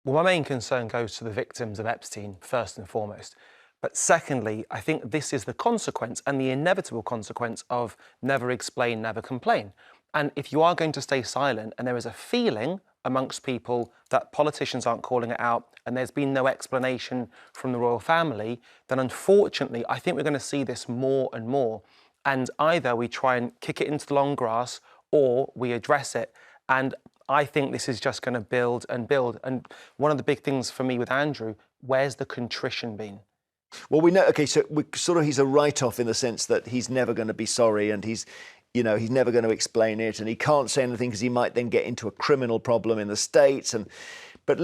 Well, my main concern goes to the victims of Epstein, first and foremost. But secondly, I think this is the consequence and the inevitable consequence of never explain, never complain. And if you are going to stay silent and there is a feeling amongst people that politicians aren't calling it out and there's been no explanation from the royal family, then unfortunately, I think we're going to see this more and more. And either we try and kick it into the long grass or we address it. And I think this is just going to build and build. And one of the big things for me with Andrew, where's the contrition been? Well, we know, okay, so he's a write-off in the sense that he's never going to be sorry and he's never going to explain it and he can't say anything because he might then get into a criminal problem in the States. But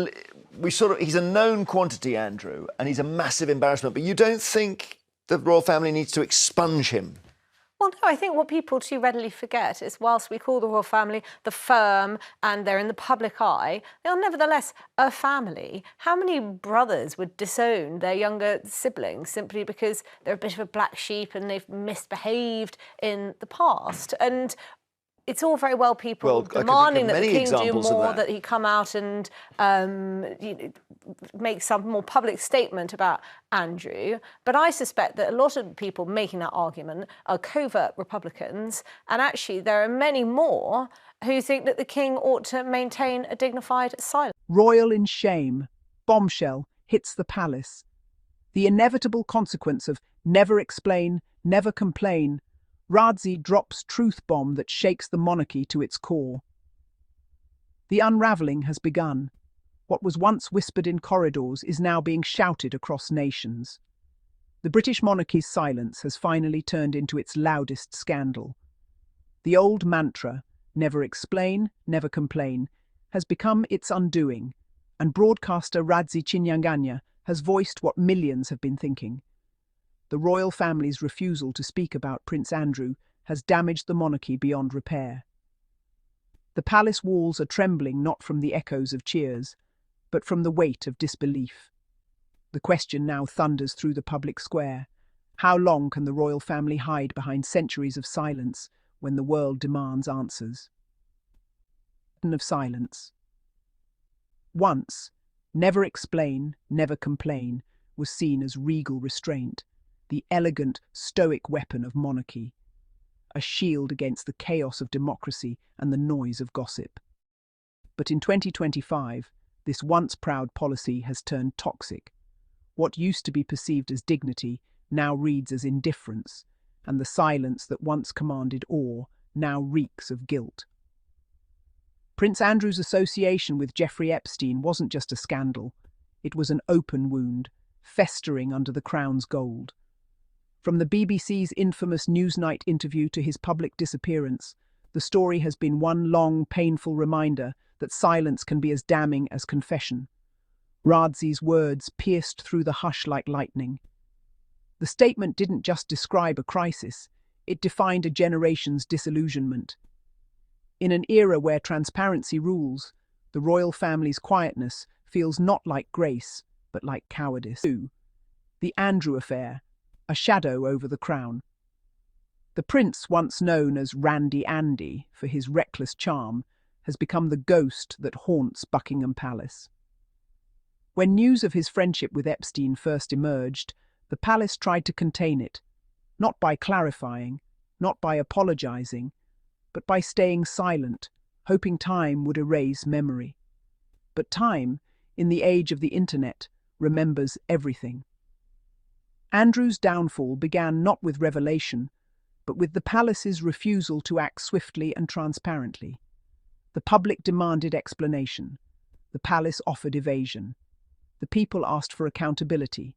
he's a known quantity, Andrew, and he's a massive embarrassment. But you don't think the royal family needs to expunge him? Well, no, I think what people too readily forget is whilst we call the royal family the firm and they're in the public eye, they are nevertheless a family. How many brothers would disown their younger siblings simply because they're a bit of a black sheep and they've misbehaved in the past? And it's all very well people demanding that the king do more, that he come out and make some more public statement about Andrew. But I suspect that a lot of people making that argument are covert Republicans, and actually there are many more who think that the king ought to maintain a dignified silence. Royal in shame, bombshell hits the palace. The inevitable consequence of never explain, never complain. Radzi drops truth bomb that shakes the monarchy to its core. The unravelling has begun. What was once whispered in corridors is now being shouted across nations. The British monarchy's silence has finally turned into its loudest scandal. The old mantra, never explain, never complain, has become its undoing, and broadcaster Radzi Chinyanganya has voiced what millions have been thinking. The royal family's refusal to speak about Prince Andrew has damaged the monarchy beyond repair. The palace walls are trembling not from the echoes of cheers, but from the weight of disbelief. The question now thunders through the public square. How long can the royal family hide behind centuries of silence when the world demands answers? Of silence. Once, never explain, never complain was seen as regal restraint, the elegant, stoic weapon of monarchy, a shield against the chaos of democracy and the noise of gossip. But in 2025, this once proud policy has turned toxic. What used to be perceived as dignity now reads as indifference, and the silence that once commanded awe now reeks of guilt. Prince Andrew's association with Jeffrey Epstein wasn't just a scandal, it was an open wound, festering under the crown's gold. From the BBC's infamous Newsnight interview to his public disappearance, the story has been one long, painful reminder that silence can be as damning as confession. Radzi's words pierced through the hush like lightning. The statement didn't just describe a crisis, it defined a generation's disillusionment. In an era where transparency rules, the royal family's quietness feels not like grace, but like cowardice. The Andrew affair, a shadow over the crown. The prince, once known as Randy Andy for his reckless charm, has become the ghost that haunts Buckingham Palace. When news of his friendship with Epstein first emerged, the palace tried to contain it, not by clarifying, not by apologizing, but by staying silent, hoping time would erase memory. But time, in the age of the internet, remembers everything. Andrew's downfall began not with revelation, but with the palace's refusal to act swiftly and transparently. The public demanded explanation. The palace offered evasion. The people asked for accountability.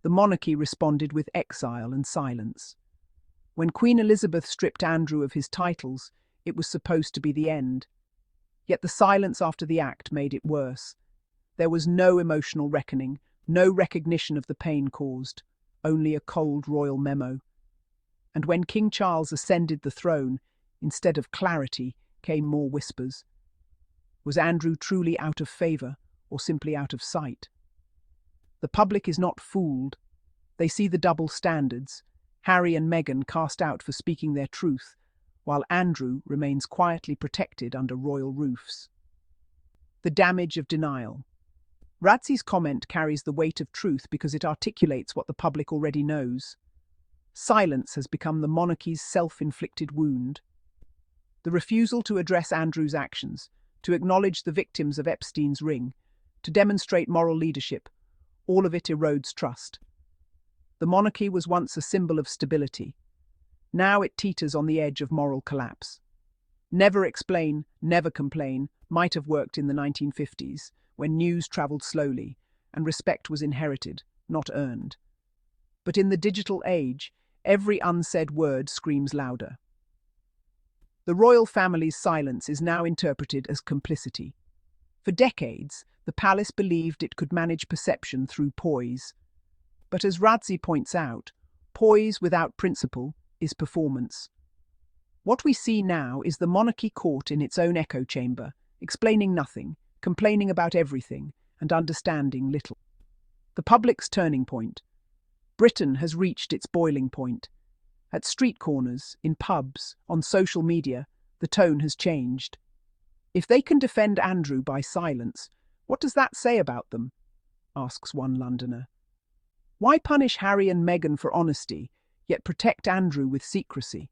The monarchy responded with exile and silence. When Queen Elizabeth stripped Andrew of his titles, it was supposed to be the end. Yet the silence after the act made it worse. There was no emotional reckoning, no recognition of the pain caused, only a cold royal memo. And when King Charles ascended the throne, instead of clarity, came more whispers. Was Andrew truly out of favour, or simply out of sight? The public is not fooled. They see the double standards, Harry and Meghan cast out for speaking their truth, while Andrew remains quietly protected under royal roofs. The damage of denial. Radzi's comment carries the weight of truth because it articulates what the public already knows. Silence has become the monarchy's self-inflicted wound. The refusal to address Andrew's actions, to acknowledge the victims of Epstein's ring, to demonstrate moral leadership, all of it erodes trust. The monarchy was once a symbol of stability. Now it teeters on the edge of moral collapse. Never explain, never complain might have worked in the 1950s, when news travelled slowly and respect was inherited, not earned. But in the digital age, every unsaid word screams louder. The royal family's silence is now interpreted as complicity. For decades, the palace believed it could manage perception through poise. But as Radzi points out, poise without principle is performance. What we see now is the monarchy caught in its own echo chamber, explaining nothing, complaining about everything, and understanding little. The public's turning point. Britain has reached its boiling point. At street corners, in pubs, on social media, the tone has changed. If they can defend Andrew by silence, what does that say about them? Asks one Londoner. Why punish Harry and Meghan for honesty, yet protect Andrew with secrecy?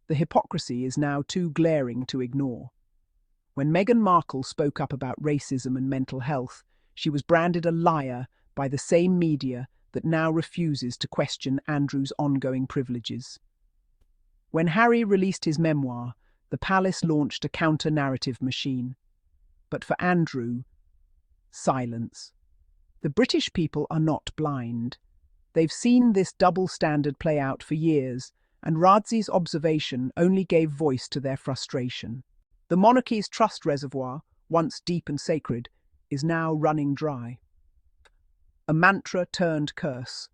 The hypocrisy is now too glaring to ignore. When Meghan Markle spoke up about racism and mental health, she was branded a liar by the same media that now refuses to question Andrew's ongoing privileges. When Harry released his memoir, the palace launched a counter-narrative machine. But for Andrew, silence. The British people are not blind. They've seen this double standard play out for years, and Radzi's observation only gave voice to their frustration. The monarchy's trust reservoir, once deep and sacred, is now running dry. A mantra turned curse.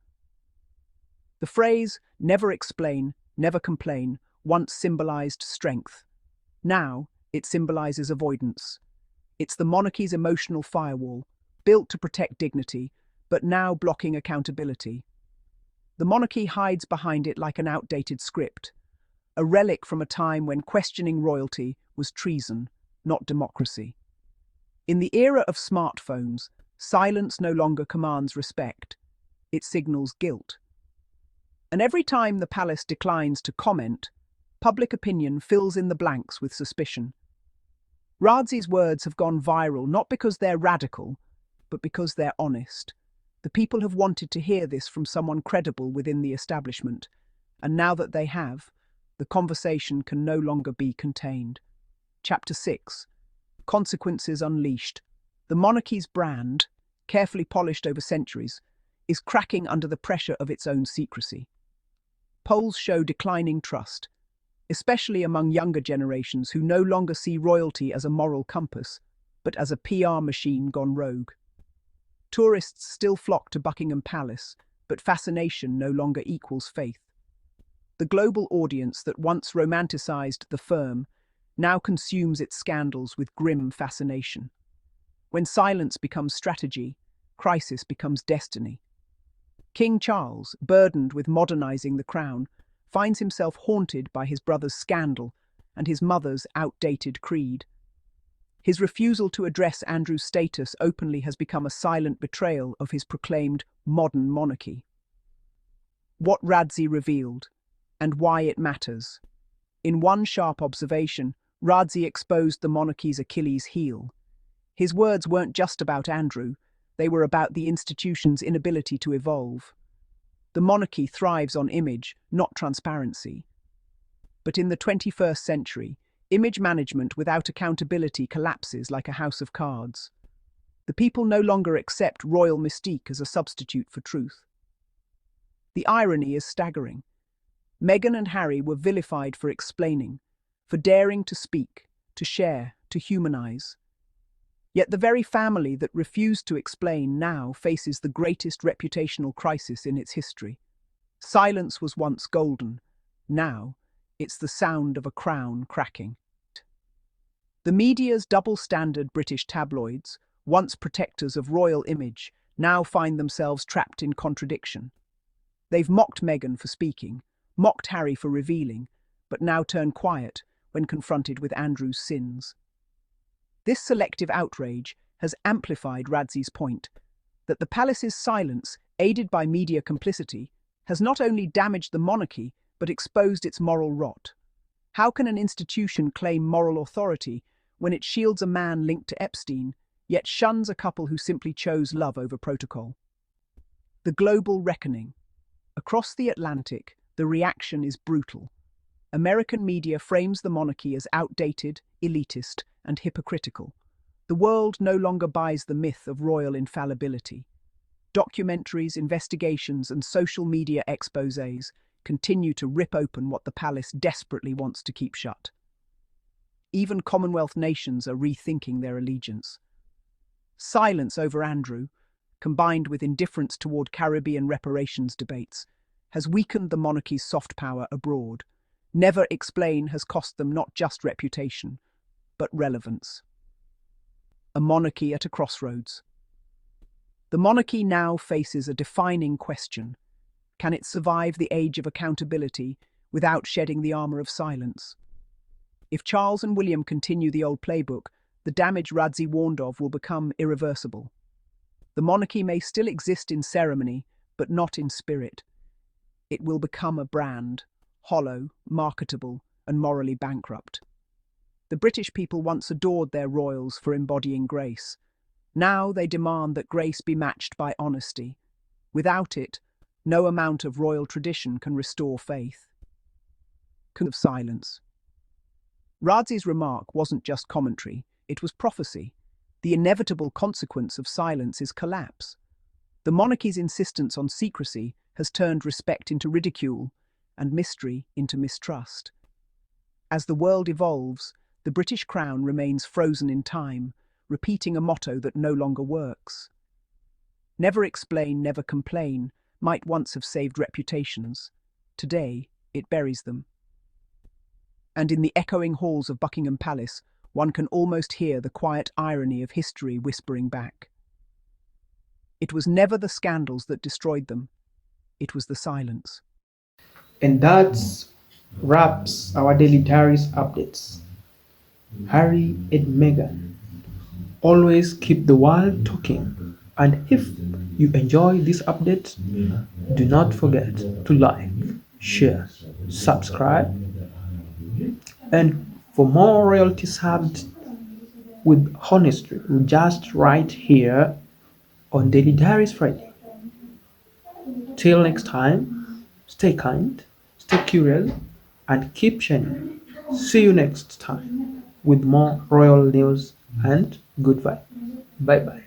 The phrase, never explain, never complain, once symbolized strength. Now, it symbolizes avoidance. It's the monarchy's emotional firewall, built to protect dignity, but now blocking accountability. The monarchy hides behind it like an outdated script, a relic from a time when questioning royalty was treason, not democracy. In the era of smartphones, silence no longer commands respect. It signals guilt. And every time the palace declines to comment, public opinion fills in the blanks with suspicion. Radzi's words have gone viral not because they're radical, but because they're honest. The people have wanted to hear this from someone credible within the establishment, and now that they have, the conversation can no longer be contained. Chapter 6. Consequences Unleashed. The monarchy's brand, carefully polished over centuries, is cracking under the pressure of its own secrecy. Polls show declining trust, especially among younger generations who no longer see royalty as a moral compass, but as a PR machine gone rogue. Tourists still flock to Buckingham Palace, but fascination no longer equals faith. The global audience that once romanticized the firm now consumes its scandals with grim fascination. When silence becomes strategy, crisis becomes destiny. King Charles, burdened with modernizing the crown, finds himself haunted by his brother's scandal and his mother's outdated creed. His refusal to address Andrew's status openly has become a silent betrayal of his proclaimed modern monarchy. What Radzi revealed, and why it matters. In one sharp observation, Radzi exposed the monarchy's Achilles heel. His words weren't just about Andrew, they were about the institution's inability to evolve. The monarchy thrives on image, not transparency. But in the 21st century, image management without accountability collapses like a house of cards. The people no longer accept royal mystique as a substitute for truth. The irony is staggering. Meghan and Harry were vilified for explaining, for daring to speak, to share, to humanize. Yet the very family that refused to explain now faces the greatest reputational crisis in its history. Silence was once golden. Now, it's the sound of a crown cracking. The media's double-standard British tabloids, once protectors of royal image, now find themselves trapped in contradiction. They've mocked Meghan for speaking, mocked Harry for revealing, but now turn quiet when confronted with Andrew's sins. This selective outrage has amplified Radzi's point that the palace's silence, aided by media complicity, has not only damaged the monarchy but exposed its moral rot. How can an institution claim moral authority when it shields a man linked to Epstein, yet shuns a couple who simply chose love over protocol? The global reckoning. Across the Atlantic, the reaction is brutal. American media frames the monarchy as outdated, elitist, and hypocritical. The world no longer buys the myth of royal infallibility. Documentaries, investigations, and social media exposés continue to rip open what the palace desperately wants to keep shut. Even Commonwealth nations are rethinking their allegiance. Silence over Andrew, combined with indifference toward Caribbean reparations debates, has weakened the monarchy's soft power abroad. Never Explain has cost them not just reputation, but relevance. A monarchy at a crossroads. The monarchy now faces a defining question. Can it survive the age of accountability without shedding the armor of silence? If Charles and William continue the old playbook, the damage Radzi warned of will become irreversible. The monarchy may still exist in ceremony, but not in spirit. It will become a brand, hollow, marketable, and morally bankrupt. The British people once adored their royals for embodying grace. Now they demand that grace be matched by honesty. Without it, no amount of royal tradition can restore faith. Of silence. Radzi's remark wasn't just commentary, it was prophecy. The inevitable consequence of silence is collapse. The monarchy's insistence on secrecy has turned respect into ridicule and mystery into mistrust. As the world evolves, the British crown remains frozen in time, repeating a motto that no longer works. Never explain, never complain might once have saved reputations. Today, it buries them. And in the echoing halls of Buckingham Palace, one can almost hear the quiet irony of history whispering back. It was never the scandals that destroyed them. It was the silence. And that wraps our daily diaries updates. Harry and Meghan, always keep the world talking. And if you enjoy this update, do not forget to like, share, subscribe. And for more royalty subbed with honesty, just right here on Daily Diaries Friday. Till next time, stay kind, stay curious, and keep shining. See you next time with more royal news and good vibe. Bye bye.